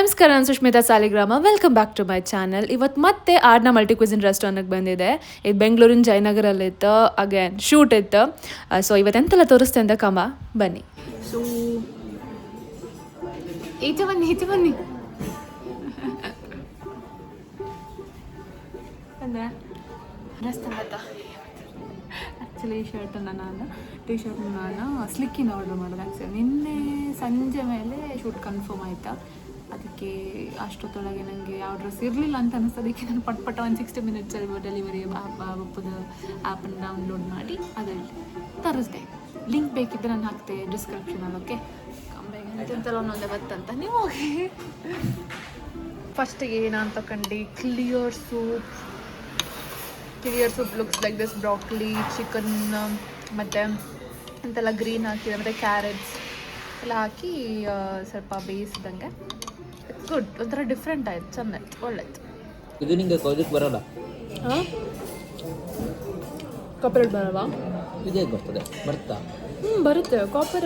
ನಮಸ್ಕಾರ, ನಾನು Sushmita Saligrama. Welcome back to my channel. ಇವತ್ತು ಮತ್ತೆ ಆರ್ನ ಮಲ್ಟಿ ಕ್ವಿಸಿನ್ ರೆಸ್ಟೋರೆಂಟ್ಗೆ ಬಂದಿದೆ. ಇದು ಬೆಂಗಳೂರಿನ ಜಯನಗರಲ್ಲಿತ್ತು. ಅಗೇನ್ ಶೂಟ್ ಇತ್ತು. ಸೊ ಇವತ್ತೆಂತೆಲ್ಲ ತೋರಿಸ್ತೆ ಅಂತ ಕಮ್ಮ ಬನ್ನಿ. ಸೊ ಈಚೆ ಬನ್ನಿ ಅಂದರೆ ರಸ್ತೆ ಆ್ಯಕ್ಚುಲಿ ಈ ಶರ್ಟನ್ನು ನಾನು ಸ್ಲಿಕ್ಕಿಂದ ಆರ್ಡರ್ ಮಾಡೋದು. ಆ್ಯಕ್ಚುಲಿ ನಿನ್ನೆ ಸಂಜೆ ಮೇಲೆ ಶೂಟ್ ಕನ್ಫರ್ಮ್ ಆಯಿತಾ. ಅದಕ್ಕೆ ಅಷ್ಟೊತ್ತೊಳಗೆ ನನಗೆ ಯಾವ ಡ್ರೆಸ್ ಇರಲಿಲ್ಲ ಅಂತ ಅನಿಸ್ತು. ಅದಕ್ಕೆ ನಾನು ಪಟ್ 160 ಮಿನಿಟ್ಸಲ್ಲಿ ಡೆಲಿವರಿ ಒಪ್ಪದ ಆ್ಯಪನ್ನು ಡೌನ್ಲೋಡ್ ಮಾಡಿ ಅದರಲ್ಲಿ ತರಿಸ್ದೆ. ಲಿಂಕ್ ಬೇಕಿದ್ದರೆ ನಾನು ಹಾಕ್ತೆ ಡಿಸ್ಕ್ರಿಪ್ಷನಲ್ಲಿ. ಓಕೆ, ಎಂತೆಲ್ಲ ಒಂದೊಂದೇ ಬತ್ತಂತ ನೀವು ಹೋಗಿ. ಫಸ್ಟಿಗೆ ನಾನು ತಗೊಂಡು clear soup looks like this. Broccoli, chicken ಮತ್ತು ಅಂತೆಲ್ಲ ಗ್ರೀನ್ ಹಾಕಿದೆ, ಮತ್ತು ಕ್ಯಾರೆಟ್ಸ್ ಎಲ್ಲ ಹಾಕಿ ಸ್ವಲ್ಪ ಬೇಯಿಸಿದಂಗೆ. It's good. ಒಂಥರ ಡಿಫ್ರೆಂಟ್ ಆಯ್ತು, ಚೆಂದ ಆಯ್ತು, ಒಳ್ಳೆಯ್ತು. ಇದು ನಿಂಗೆ ಕೋದಕ್ಕೆ ಬರೋಲ್ಲ? ಹಾಂ, ಕಾಪರೇಟ್ ಬರಲ್ವಾ? ಇದೇ ಬರ್ತಾ ಬರುತ್ತೆ.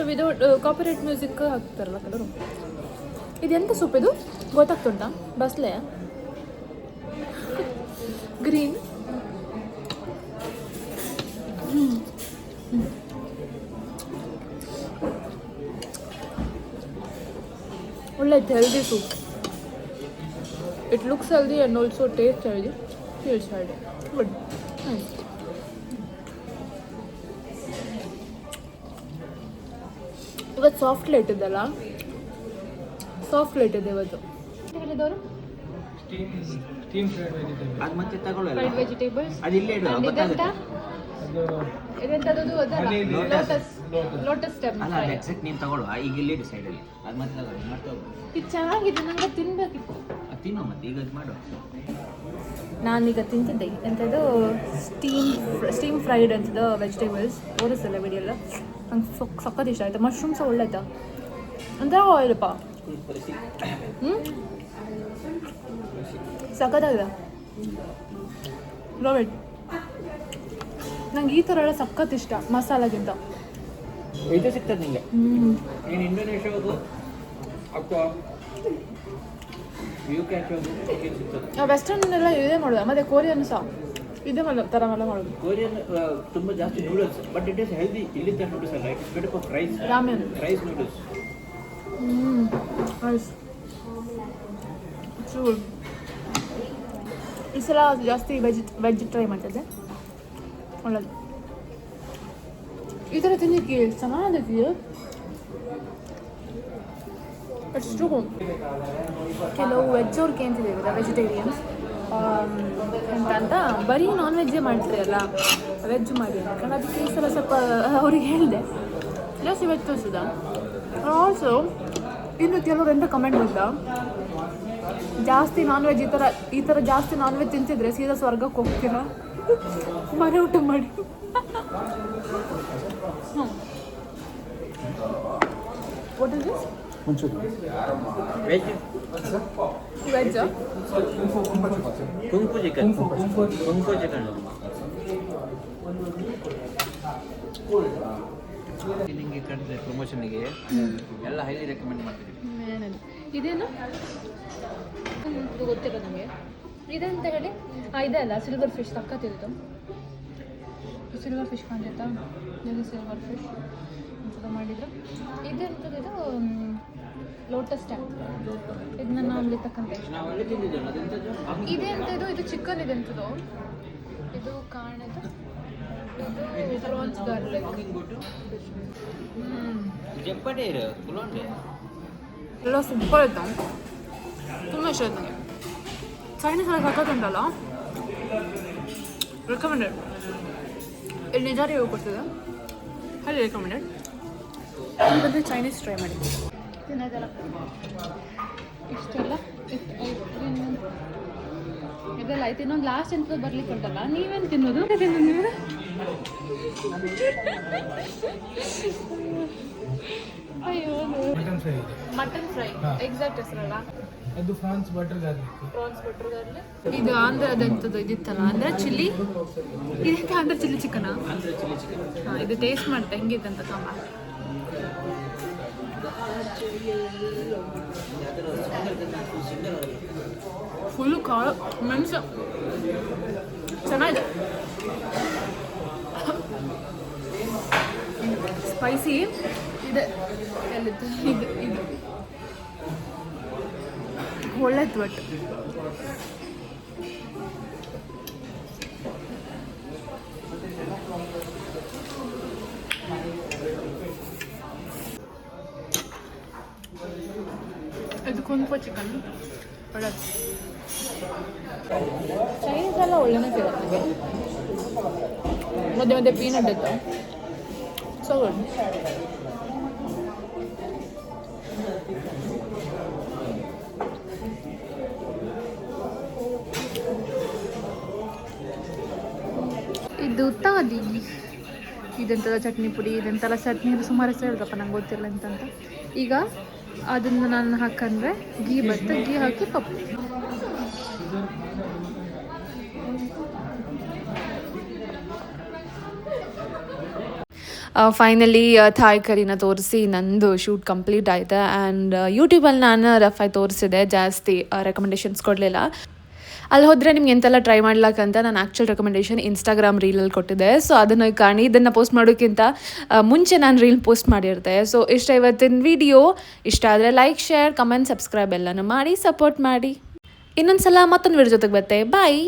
ವಿದೌಟ್ ಕಾಪರೇಟ್ ಮ್ಯೂಸಿಕ್ ಹಾಕ್ತಾರಲ್ಲ ಕೆಲವರು. ಇದೆಂತ ಸೂಪ್ ಇದು ಗೊತ್ತಾಗ್ತುಂಟಾ? ಬಸ್ಲೆ ಗ್ರೀನ್. ಒಳ್ಳೆಯದು, healthy soup. It looks healthy and also taste healthy, feels healthy. Good. ಇವತ್ತು ಸಾಫ್ಟ್ ಲೈಟ್ ಇದ್ದಲ್ಲ, ಸಾಫ್ಟ್ ಲೈಟ್ ಇದೆ ಇವತ್ತು. ಹೇಳಿದವರು ಅದು ಮತ್ತೆ ತಗೊಳ್ಳಲ್ಲ. Fried vegetables. ಅದು ಇಲ್ಲೇ ಇಡು, ಗೊತ್ತಾಗುತ್ತೆ. ಇದೆಂಥದ್ದು ಲೋಟಸ್ ಸ್ಟೆಮ್. ಅಲ್ಲ, ಅದು ಎಕ್ಸಾಕ್ಟ್ ನೀನು ತಗೊಳ್ಳು. ಈಗ ಇಲ್ಲೇ ಇಡು ಸೈಡಲ್ಲಿ. ಅದು ಮತ್ತೆ ತಗೊಳ್ಳು, ಮತ್ತೆ ಇದು ಚೆನ್ನಾಗಿದೆ, ನನಗೆ ತಿನ್ಬೇಕಿತ್ತು. ಅದು ತಿನ್ನು ಮತ್ತೆ. ಈಗ ಅದು ಮಾಡು. ನಾನೀಗ ತಿಂತಿದ್ದೆ ಎಂಥದ್ದು ಸ್ಟೀಮ್ ಫ್ರೈಡ್ ಅಂತದ್ದು ವೆಜಿಟೇಬಲ್ಸ್. ತೋರಿಸಲ್ಲ ವಿಡಿಯೋಲ್ಲ. ನಂಗೆ ಸಕ್ಕತ್ ಇಷ್ಟ ಆಯಿತು. ಮಶ್ರೂಮ್ಸ್ ಒಳ್ಳೇದಾ ಒಂಥರ ಆಯಿಲಪ್ಪ. ಸಕ್ಕತ್ತಾಗಿದೆ. Love it. ನಂಗೆ ಈ ಥರ ಎಲ್ಲ ಸಖತ್ ಇಷ್ಟ ಮಸಾಲಾಗಿಂತ. ಇದು ಸಿಗ್ತದೆ ನಿಮಗೆ. ನೀನು ಇಂಡೋನೇಷ್ಯಾ ಹೋಗು ಅಥವಾ UK ಹೋಗು, ಸಿಗ್ತದೆ. ವೆಸ್ಟರ್ನ್ ಎಲ್ಲ ಇದೇ ಮಾಡೋದು, ಮತ್ತು ಕೊರಿಯನ್ ಸಹ ಇದೇ ಥರ ಎಲ್ಲ ಮಾಡೋದು. ಕೊರಿಯನ್ ತುಂಬ ಜಾಸ್ತಿ noodles, but it is healthy. ಇಲ್ಲಿದ್ದ ನೂಡಲ್ಸ್ ಅಲ್ಲ, it's better for rice. Ramen, rice noodles. Rice ಚೂರ್. ಈ ಸಲ ಜಾಸ್ತಿ ವೆಜ್ ಟ್ರೈ ಮಾಡ್ತಿದ್ದೆ, ಒಳ್ಳೇದು. ಈ ಥರ ತಿನ್ನಕ್ಕೆ ಚೆನ್ನಾಗಿದೆಯಾ? ಅಷ್ಟು ಕೆಲವು ವೆಜ್ ಅವ್ರಿಗೆ ಅಂತಿದ್ದೀವಿ, ವೆಜಿಟೇರಿಯನ್ಸ್ ಅಂತ ಬರೀ ನಾನ್ ವೆಜ್ಜೇ ಮಾಡ್ತೀರಲ್ಲ, ವೆಜ್ ಮಾಡಿ ಯಾಕಂದ್ರೆ ಅದಕ್ಕೆ ಈ ಸಲ ಸ್ವಲ್ಪ ಅವ್ರಿಗೆ ಹೇಳಿದೆ ಜಾಸ್ತಿ ವೆಜ್ ತೋರಿಸಿದ. ಆಲ್ಸೋ ಇನ್ನು ಕೆಲವರು ಎಂತ ಕಮೆಂಟ್ ಮಾಡಿದ, ಜಾಸ್ತಿ ನಾನ್ ವೆಜ್ ಈ ಥರ ಜಾಸ್ತಿ ನಾನ್ ವೆಜ್ ತಿಂತಿದ್ರೆ ಸೀದಾ ಸ್ವರ್ಗಕ್ಕೆ ಹೋಗ್ತೀರಾ, ಮನೆ ಊಟ ಮಾಡಿ. What is this? Veg veg ಕುಂಕು ಚಿಕನ್. ನಿಮಗೆ ಕರೆದ್ರೆ ಪ್ರಮೋಷನ್ಗೆ ಎಲ್ಲ ಹೈಲಿ ರೆಕಮೆಂಡ್ ಮಾಡ್ತಿದ್ದೀವಿ. ಇದೇನು ಗೊತ್ತಿಲ್ಲ ನನಗೆ. ಇದಂತ ಹೇಳಿ ಇದೆ ಅಲ್ಲ, ಸಿಲ್ವರ್ ಫಿಶ್ ಸಕ್ಕತ್ತಿತ್ತು. ಸಿಲ್ವರ್ ಫಿಶ್ ಕಾಣ್ತೈತಾ? ಇದು ಸಿಲ್ವರ್ ಫಿಶ್ ಅಂತ ಮಾಡಿದ್ರು. ಇದೆಂಥದ್ದು? ಇದು ಲೋಟಸ್ ಸ್ಟೆಮ್. ಇದನ್ನ ನಾವು ಅಲ್ಲಿ ತಕ್ಕಂತೆ ಇದೆ ಅಂತ. ಇದು ಚಿಕನ್ ಇದೆ ಅಂತದ್ದು. ಇದು ಕಾಣದು, ಇದು ಪ್ರಾನ್ಸ್ ಗಾರ್ಲಿಕ್. ಎಲ್ಲ ಸೂಪರ್ ಇತ್ತು, ತುಂಬ ಇಷ್ಟ ಆಯ್ತು ನನಗೆ. ಚೈನೀಸ್ ಎಲ್ಲ ಸಕ್ಕತ್ತುಂಟಲ್ಲ, ರೆಕಮೆಂಡೆಡ್. ಇಲ್ಲಿ ನಿಜ ರಿವ್ಯೂ ಕೊಡ್ತಿದ್ದೆ, ಅಲ್ಲಿ ರೆಕಮೆಂಡೆಡ್. ಬಂದರೆ ಚೈನೀಸ್ ಟ್ರೈ ಮಾಡಿ. ತಿನ್ನೋದಲ್ಲ ಇಷ್ಟೆಲ್ಲ ಇದೆಲ್ಲ ಆಯ್ತು. ಇನ್ನೊಂದು ಲಾಸ್ಟ್ ಎಂತ ಬರ್ಲಿಕ್ಕೆ ಉಂಟಲ್ಲ, ನೀವೇನು ತಿನ್ನೋದು? ನೀವು ಅಯ್ಯೋ, ಮಟನ್ ಫ್ರೈ ಎಕ್ಸಾಕ್ಟ್ ಹೆಸರಲ್ಲ ಅದು ಪ್ರಾನ್ಸ್ ಬಟರ್ ಗಾರ್ಲಿಕ್. ಇದು ಆಂಧ್ರದಂಥದ್ದು ಇದಿತ್ತಲ್ಲ, ಅಂದರೆ ಚಿಲ್ಲಿ. ಇದಕ್ಕೆ ಆಂಧ್ರ ಚಿಲ್ಲಿ ಚಿಕನಾ? ಹಾಂ, ಇದು ಟೇಸ್ಟ್ ಮಾಡ್ತೆ ಹೆಂಗಿದೆ ಅಂತ ಕಮ್ಮ. ಫುಲ್ಲು ಕಾಳು ಮೆಣಸು ಚೆನ್ನಾಗಿದೆ. ಸ್ಪೈಸಿ ಇದೆ. ಎಲ್ಲಿತ್ತು ಇದು ಇದು ಒಳ್ಳೆದು ಬಟ್ ಇದು ಕುಂಪ ಚಿಕನ್ ಒಳ್ಳೆದು. ಚೈನೀಸ್ ಎಲ್ಲ ಒಳ್ಳೆನೇ ಸಿಗುತ್ತೆ ನನಗೆ. ಮಧ್ಯೆ ಮಧ್ಯೆ ಪೀನಟ್ ಇತ್ತು. So good. ಇದು ತಾದಿ ಇದೆಂಥದ ಚಟ್ನಿ ಪುಡಿ, ಇದೆಂತೆಲ್ಲ ಚಟ್ನಿ ಸುಮಾರು ಹೆಸರು ಹೇಳ್ದಪ್ಪ, ನಂಗೆ ಗೊತ್ತಿಲ್ಲ ಅಂತಂತ. ಈಗ ಅದನ್ನು ನಾನು ಹಾಕಂದ್ರೆ ಗೀ ಬತ್ತು, ಗೀ ಹಾಕಿ ಪಪ್ಪು. ಫೈನಲಿ ಥಾಯ್ ಕರಿನ ತೋರಿಸಿ ನಂದು ಶೂಟ್ ಕಂಪ್ಲೀಟ್ ಆಯಿತು. ಆ್ಯಂಡ್ ಯೂಟ್ಯೂಬಲ್ಲಿ ನಾನು ರಫ್ ಆಗಿ ತೋರಿಸಿದೆ, ಜಾಸ್ತಿ ರೆಕಮೆಂಡೇಷನ್ಸ್ ಕೊಡಲಿಲ್ಲ. ಅಲ್ಲಿ ಹೋದರೆ ನಿಮ್ಗೆ ಎಂತೆಲ್ಲ ಟ್ರೈ ಮಾಡ್ಲಿಕ್ಕಂತ ನಾನು ಆ್ಯಕ್ಚುಲ್ ರೆಕಮೆಂಡೇಷನ್ ಇನ್ಸ್ಟಾಗ್ರಾಮ್ ರೀಲಲ್ಲಿ ಕೊಟ್ಟಿದ್ದೆ. ಸೊ ಅದನ್ನು ಕಾಣಿ. ಇದನ್ನು ಪೋಸ್ಟ್ ಮಾಡೋಕ್ಕಿಂತ ಮುಂಚೆ ನಾನು ರೀಲ್ ಪೋಸ್ಟ್ ಮಾಡಿರ್ತೆ. ಸೊ ಇಷ್ಟ ಇವತ್ತಿನ ವಿಡಿಯೋ. ಇಷ್ಟ ಆದರೆ ಲೈಕ್, ಶೇರ್, ಕಮೆಂಟ್, ಸಬ್ಸ್ಕ್ರೈಬ್ ಎಲ್ಲನೂ ಮಾಡಿ ಸಪೋರ್ಟ್ ಮಾಡಿ. ಇನ್ನೊಂದು ಸಲ ಮತ್ತೊಂದು ವಿಡಿಯೋ ಜೊತೆಗೆ ಬರುತ್ತೆ. ಬಾಯ್.